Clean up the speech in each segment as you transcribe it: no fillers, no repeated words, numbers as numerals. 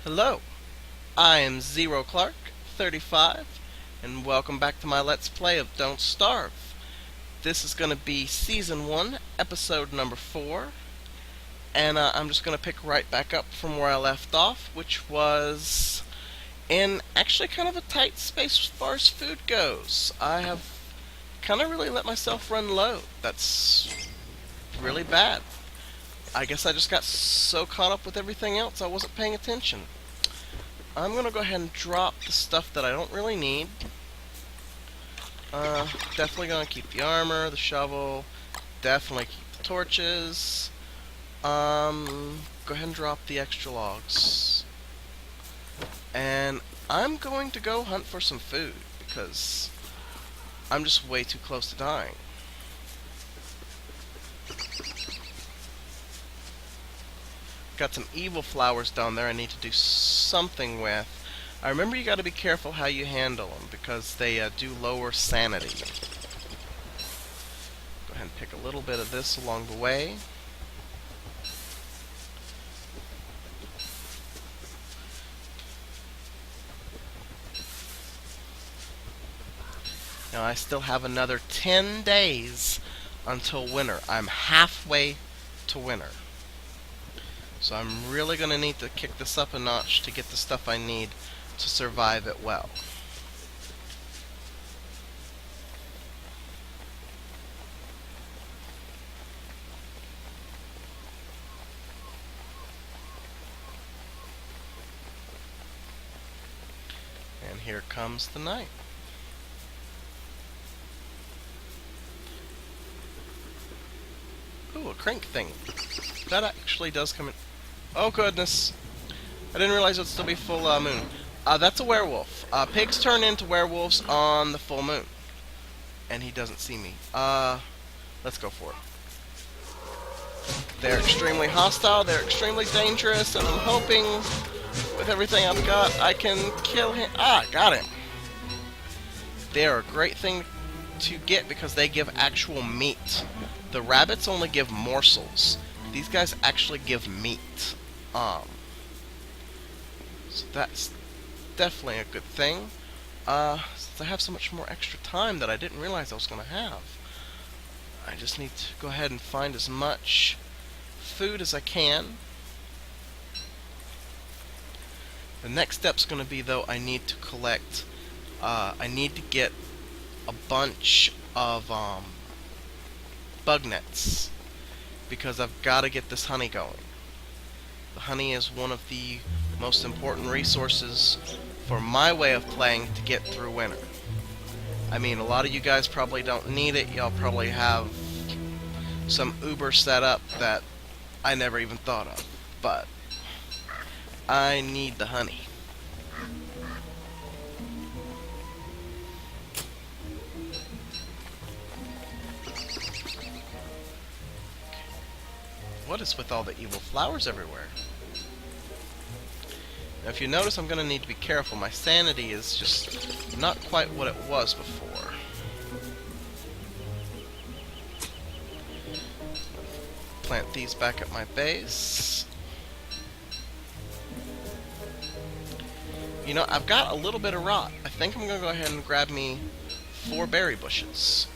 Hello, I am Zero Clark, 35, and welcome back to my Let's Play of Don't Starve. This is going to be Season 1, Episode number 4, and I'm just going to pick right back up from where I left off, which was in actually kind of a tight space as far as food goes. I have kind of really let myself run low. That's really bad. I guess I just got so caught up with everything else I wasn't paying attention. I'm gonna go ahead and drop the stuff that I don't really need. Definitely gonna keep the armor, the shovel, definitely keep the torches. Go ahead and drop the extra logs. And I'm going to go hunt for some food because I'm just way too close to dying. Got some evil flowers down there I need to do something with. I remember you gotta be careful how you handle them because they do lower sanity. Go ahead and pick a little bit of this along the way. Now I still have another 10 days until winter. I'm halfway to winter. So I'm really going to need to kick this up a notch to get the stuff I need to survive it well. And here comes the night. Ooh, a crank thing. That actually does come in. Oh goodness. I didn't realize it would still be full moon. That's a werewolf. Pigs turn into werewolves on the full moon. And he doesn't see me. Let's go for it. They're extremely hostile, they're extremely dangerous, and I'm hoping with everything I've got I can kill him. Got him. They're a great thing to get because they give actual meat. The rabbits only give morsels. These guys actually give meat. So that's definitely a good thing. Since I have so much more extra time that I didn't realize I was going to have, I just need to go ahead and find as much food as I can. The next step's going to be, though, I need to collect, I need to get a bunch of bug nets because I've got to get this honey going. The honey is one of the most important resources for my way of playing to get through winter. I mean, a lot of you guys probably don't need it. Y'all probably have some Uber set up that I never even thought of. But I need the honey. What is with all the evil flowers everywhere? Now, if you notice, I'm going to need to be careful. My sanity is just not quite what it was before. Plant these back at my base. You know, I've got a little bit of rot. I think I'm going to go ahead and grab me 4 berry bushes.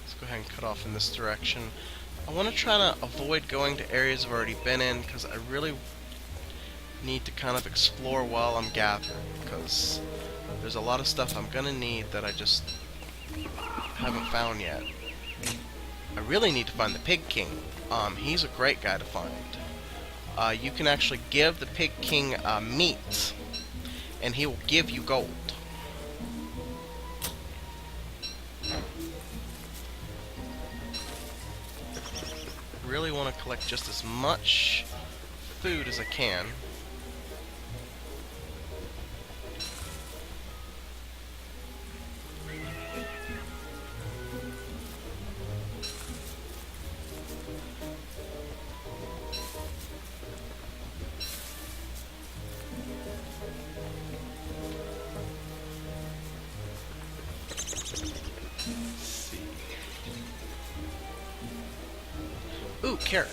Let's go ahead and cut off in this direction. I want to try to avoid going to areas I've already been in because I really need to kind of explore while I'm gathering, because there's a lot of stuff I'm gonna need that I just haven't found yet. I really need to find the Pig King. He's a great guy to find. You can actually give the Pig King meat and he will give you gold. Really want to collect just as much food as I can. Ooh, carrot.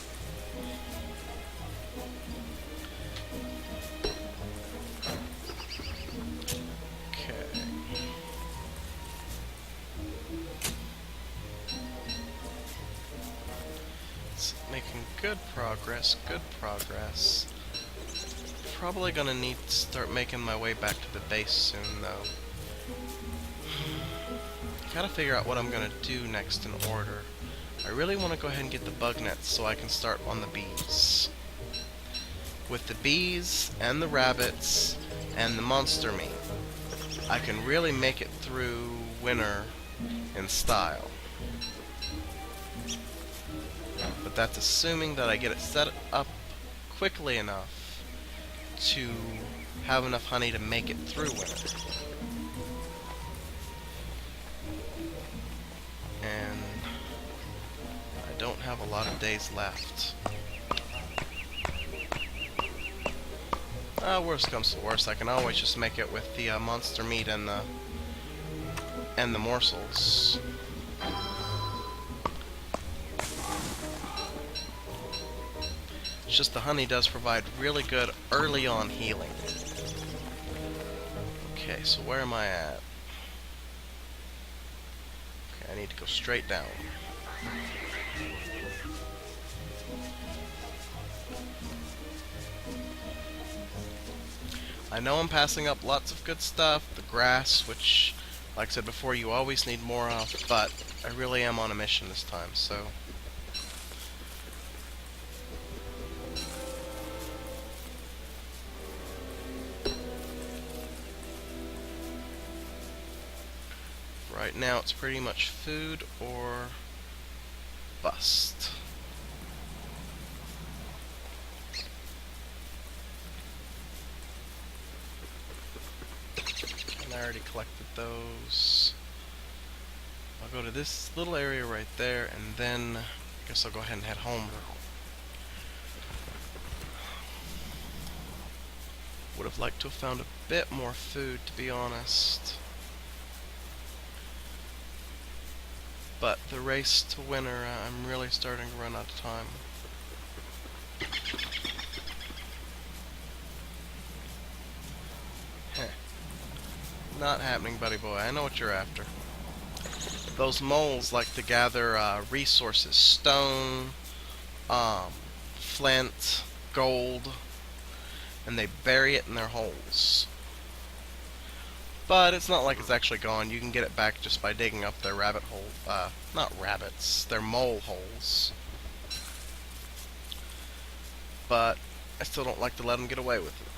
Okay. It's making good progress, good progress. Probably gonna need to start making my way back to the base soon, though. Gotta figure out what I'm gonna do next in order. I really want to go ahead and get the bug nets so I can start on the bees. With the bees and the rabbits and the monster meat, I can really make it through winter in style. But that's assuming that I get it set up quickly enough to have enough honey to make it through winter. And I don't have a lot of days left. Worst comes to worst, I can always just make it with the monster meat and the morsels. It's just the honey does provide really good early on healing. Okay, so where am I at? Okay, I need to go straight down. I know I'm passing up lots of good stuff, the grass, which, like I said before, you always need more of, but I really am on a mission this time, so... Right now it's pretty much food or bust. And I already collected those. I'll go to this little area right there, and then I guess I'll go ahead and head home. Would have liked to have found a bit more food, to be honest. But the race to winter, I'm really starting to run out of time. Heh. Not happening, buddy boy. I know what you're after. Those moles like to gather resources. Stone, flint, gold, and they bury it in their holes. But it's not like it's actually gone. You can get it back just by digging up their rabbit hole. Not rabbits, their mole holes. But I still don't like to let them get away with it.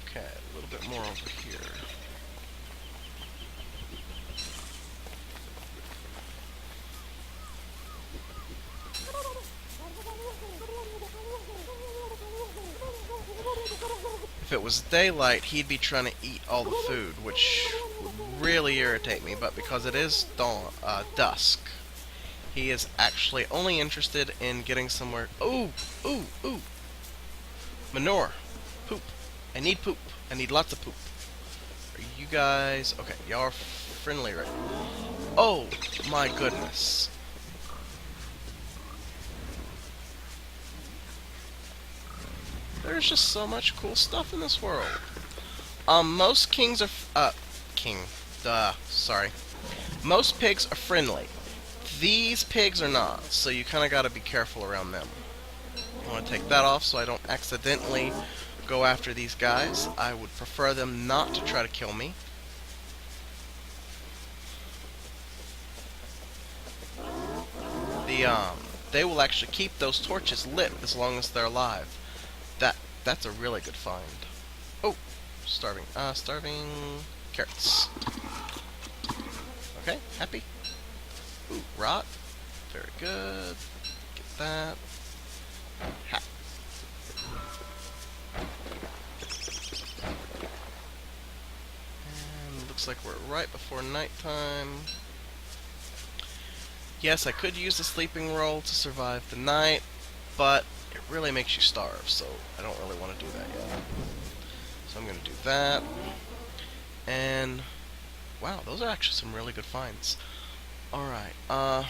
Okay, a little bit more over here. If it was daylight, he'd be trying to eat all the food, which would really irritate me, but because it is dusk, he is actually only interested in getting somewhere. Ooh! Ooh! Ooh! Manure! Poop! I need poop! I need lots of poop. Are you guys... Okay, y'all are friendly, right? Oh! My goodness. There's just so much cool stuff in this world. Most kings are... sorry. Most pigs are friendly. These pigs are not, so you kind of got to be careful around them. I want to take that off so I don't accidentally go after these guys. I would prefer them not to try to kill me. They will actually keep those torches lit as long as they're alive. That's a really good find. Oh, starving carrots. Okay, happy. Ooh, rot. Very good. Get that. Ha. And looks like we're right before nighttime. Yes, I could use the sleeping roll to survive the night, but it really makes you starve, so I don't really want to do that yet. So I'm going to do that. And wow, those are actually some really good finds. Alright, I'm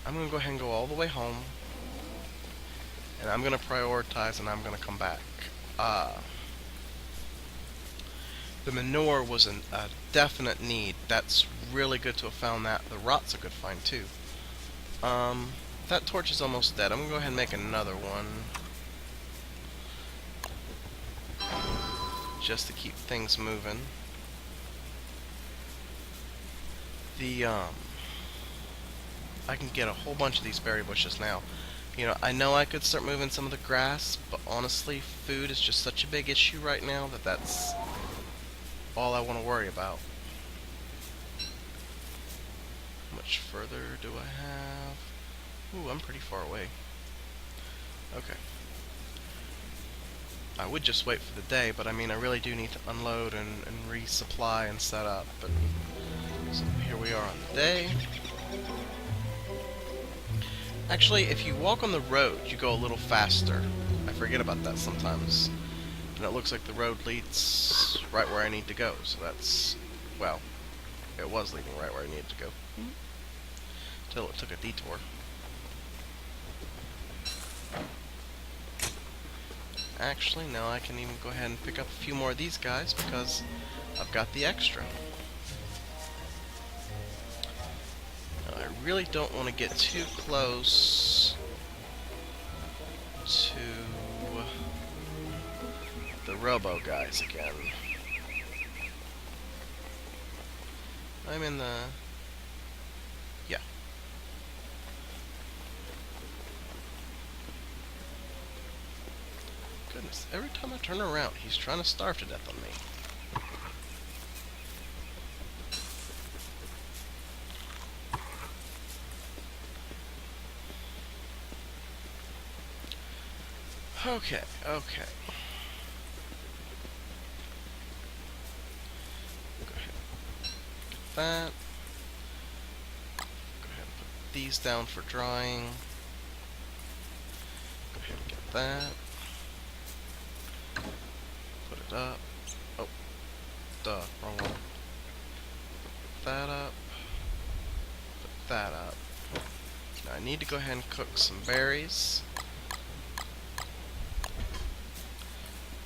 going to go ahead and go all the way home. And I'm going to prioritize and I'm going to come back. The manure was a definite need. That's really good to have found that. The rot's a good find too. That torch is almost dead. I'm going to go ahead and make another one. Just to keep things moving. I can get a whole bunch of these berry bushes now. You know, I know I could start moving some of the grass, but honestly, food is just such a big issue right now that that's all I want to worry about. How much further do I have? Ooh, I'm pretty far away. Okay. I would just wait for the day, but I mean, I really do need to unload and resupply and set up. But so here we are on the day. Actually, if you walk on the road, you go a little faster. I forget about that sometimes. And it looks like the road leads right where I need to go. So that's, well, it was leading right where I needed to go. Till it took a detour. Actually, now I can even go ahead and pick up a few more of these guys because I've got the extra. Now, I really don't want to get too close to the robo guys again. I'm in the... yeah. Goodness, every time I turn around, he's trying to starve to death on me. Okay, okay. Go ahead. Get that. Go ahead and put these down for drying. Go ahead and get that. Put it up. Oh, duh, wrong one. Put that up. Put that up. Now I need to go ahead and cook some berries.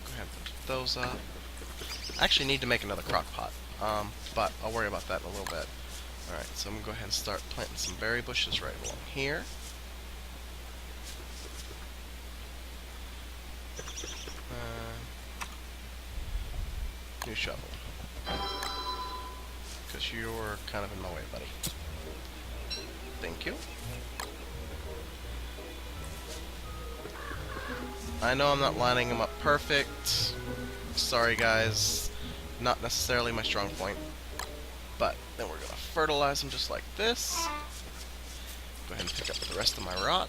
Go ahead and put those up. I actually need to make another crock pot, but I'll worry about that in a little bit. Alright, so I'm going to go ahead and start planting some berry bushes right along here. New shovel. Because you're kind of in my way, buddy. Thank you. I know I'm not lining them up perfect. Sorry guys. Not necessarily my strong point. But then we're going to fertilize them just like this. Go ahead and pick up the rest of my rot.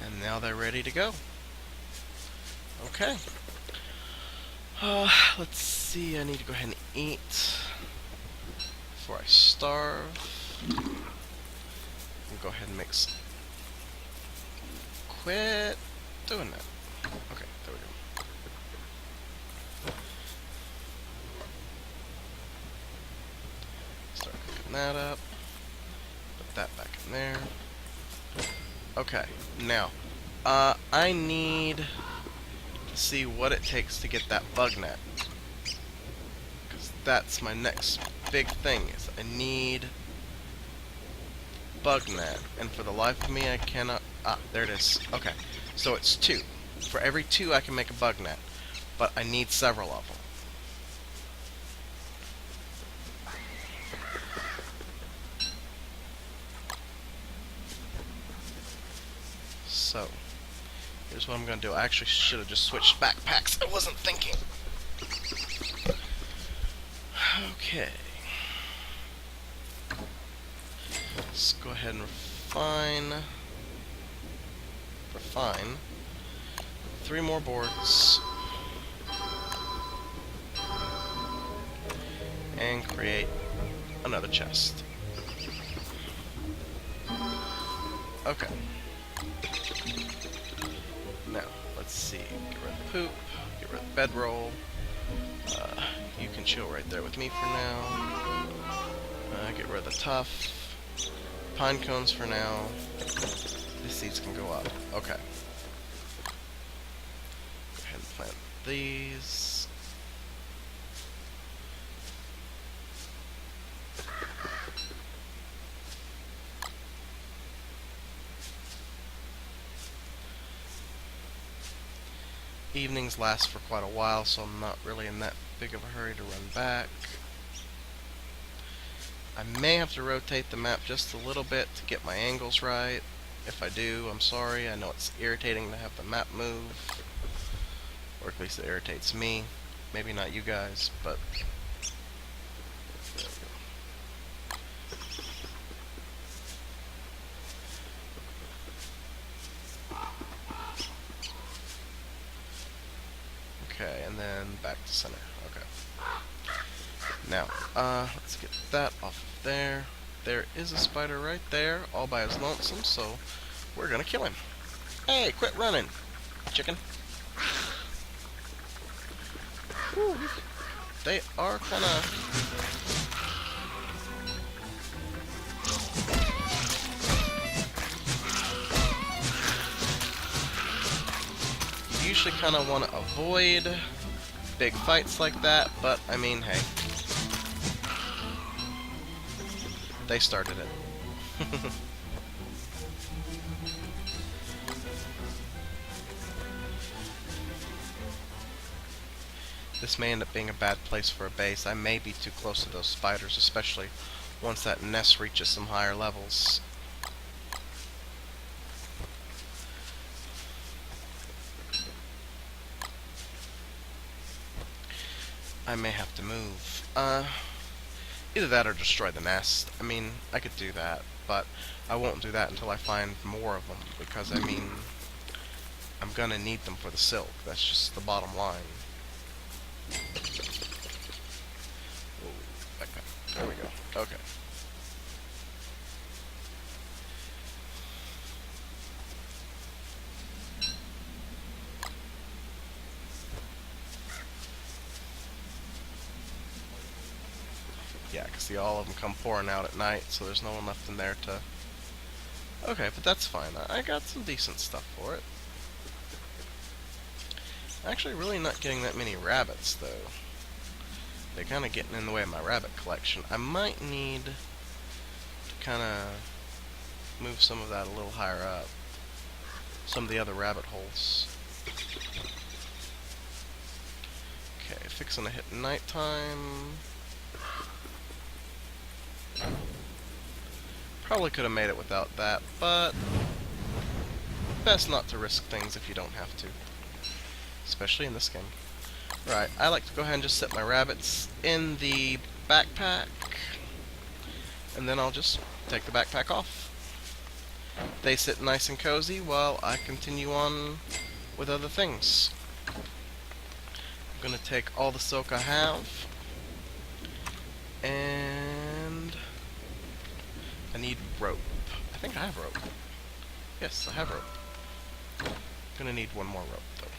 And now they're ready to go. Okay. Let's see, I need to go ahead and eat before I starve. Go ahead and mix. Quit doing that. Okay, there we go. Start cooking that up. Put that back in there. Okay, now, I need to see what it takes to get that bug net. Because that's my next big thing, is I need bug net. And for the life of me, I cannot... Ah, there it is. Okay, so it's 2. For every 2, I can make a bug net. But I need several of them. So, here's what I'm going to do. I actually should have just switched backpacks. I wasn't thinking. Okay. Let's go ahead and refine. 3 more boards. And create another chest. Okay. Now, let's see. Get rid of the poop. Get rid of the bedroll. You can chill right there with me for now. Get rid of the tuff. Pine cones for now. The seeds can go up. Okay. Go ahead and plant these. Evenings last for quite a while, so I'm not really in that big of a hurry to run back. I may have to rotate the map just a little bit to get my angles right. If I do, I'm sorry. I know it's irritating to have the map move, or at least it irritates me. Maybe not you guys, but there we go. Okay, and then back to center. Okay. Now, let's get that off of there. There is a spider right there, all by his lonesome, so we're gonna kill him. Hey, quit running, chicken. Whew. They are kinda... You usually kinda wanna avoid big fights like that, but I mean, hey. They started it. This may end up being a bad place for a base. I may be too close to those spiders, especially once that nest reaches some higher levels. I may have to move. Either that or destroy the nest. I mean, I could do that, but I won't do that until I find more of them, because, I mean, I'm gonna need them for the silk. That's just the bottom line. Whoa, back up. There we go. Okay. Yeah, because see, all of them come pouring out at night, so there's no one left in there to... Okay, but that's fine. I got some decent stuff for it. Actually, really not getting that many rabbits, though. They're kind of getting in the way of my rabbit collection. I might need to kind of move some of that a little higher up. Some of the other rabbit holes. Okay, fixing to hit nighttime. Probably could have made it without that, but best not to risk things if you don't have to. Especially in this game. Right, I like to go ahead and just set my rabbits in the backpack, and then I'll just take the backpack off. They sit nice and cozy while I continue on with other things. I'm going to take all the silk I have, and I need rope. I think I have rope. Yes, I have rope. Gonna need one more rope, though.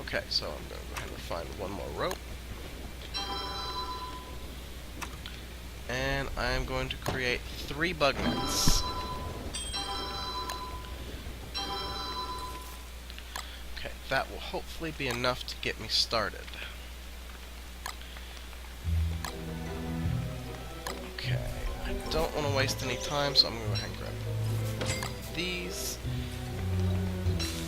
Okay, so I'm gonna go ahead and find one more rope. And I'm going to create 3 bug nets. Okay, that will hopefully be enough to get me started. Okay, I don't want to waste any time, so I'm going to go ahead and grab these.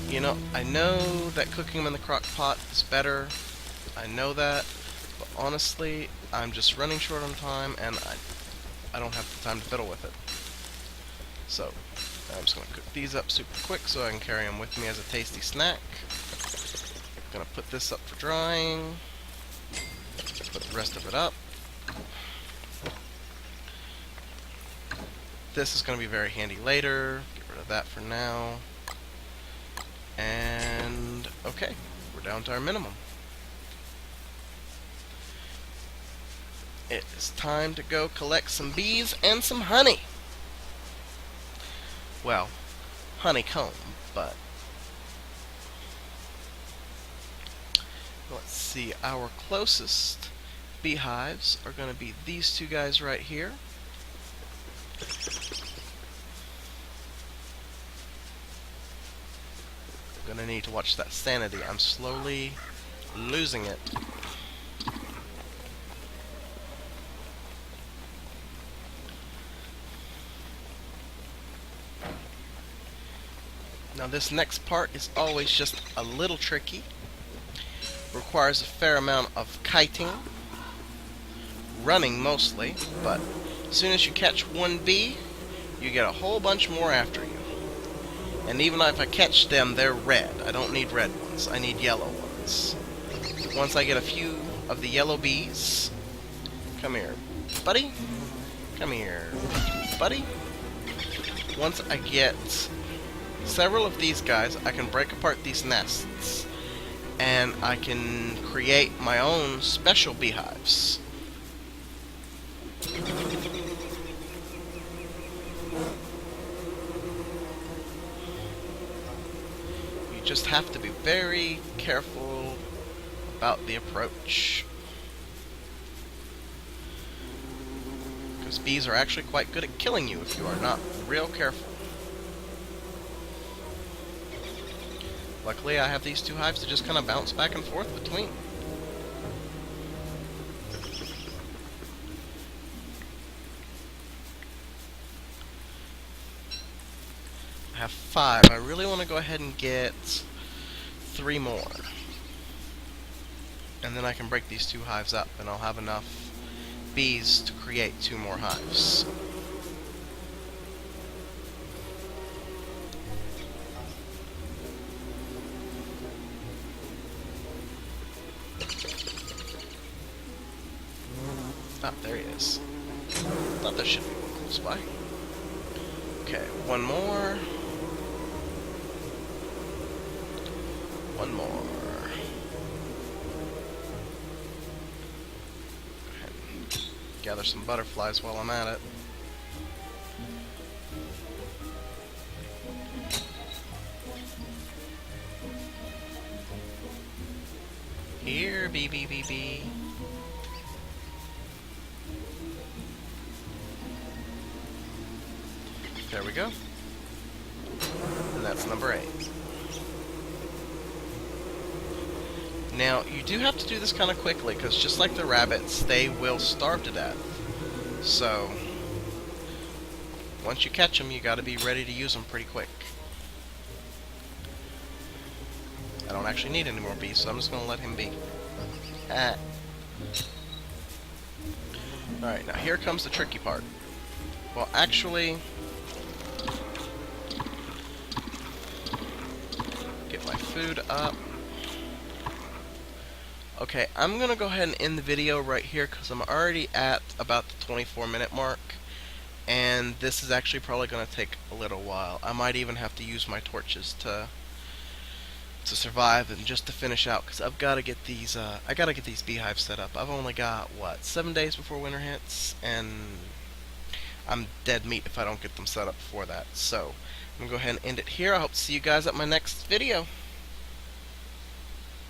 You know, I know that cooking them in the crock pot is better. I know that. But honestly, I'm just running short on time, and I don't have the time to fiddle with it. So, I'm just going to cook these up super quick so I can carry them with me as a tasty snack. I'm going to put this up for drying. Put the rest of it up. This is going to be very handy later. Get rid of that for now. And, okay, we're down to our minimum. It is time to go collect some bees and some honey. well, honeycomb, but let's see, our closest beehives are going to be these two guys right here. I'm going to need to watch that sanity. I'm slowly losing it. Now this next part is always just a little tricky. Requires a fair amount of kiting, running mostly, but as soon as you catch one bee, you get a whole bunch more after you. And even if I catch them, they're red. I don't need red ones, I need yellow ones. Once I get a few of the yellow bees, come here, buddy, come here, buddy. Once I get several of these guys, I can break apart these nests, and I can create my own special beehives. You just have to be very careful about the approach, because bees are actually quite good at killing you if you are not real careful. Luckily, I have these two hives to just kind of bounce back and forth between. I have 5. I really want to go ahead and get 3 more. And then I can break these 2 hives up, and I'll have enough bees to create 2 more hives. Ah, there he is. Thought there should be one close by. Okay, one more. One more. Go ahead and gather some butterflies while I'm at it. Here, bee, bee, bee, bee. There we go. And that's number 8. Now, you do have to do this kind of quickly, because just like the rabbits, they will starve to death. So, once you catch them, you gotta be ready to use them pretty quick. I don't actually need any more bees, so I'm just gonna let him be. Alright, now here comes the tricky part. Well, actually, get my food up. Okay, I'm gonna go ahead and end the video right here because I'm already at about the 24-minute mark, and this is actually probably gonna take a little while. I might even have to use my torches to survive and just to finish out, because I've got to get these I gotta get these beehives set up. I've only got what, 7 days before winter hits, and I'm dead meat if I don't get them set up before that. So I'm gonna go ahead and end it here. I hope to see you guys at my next video.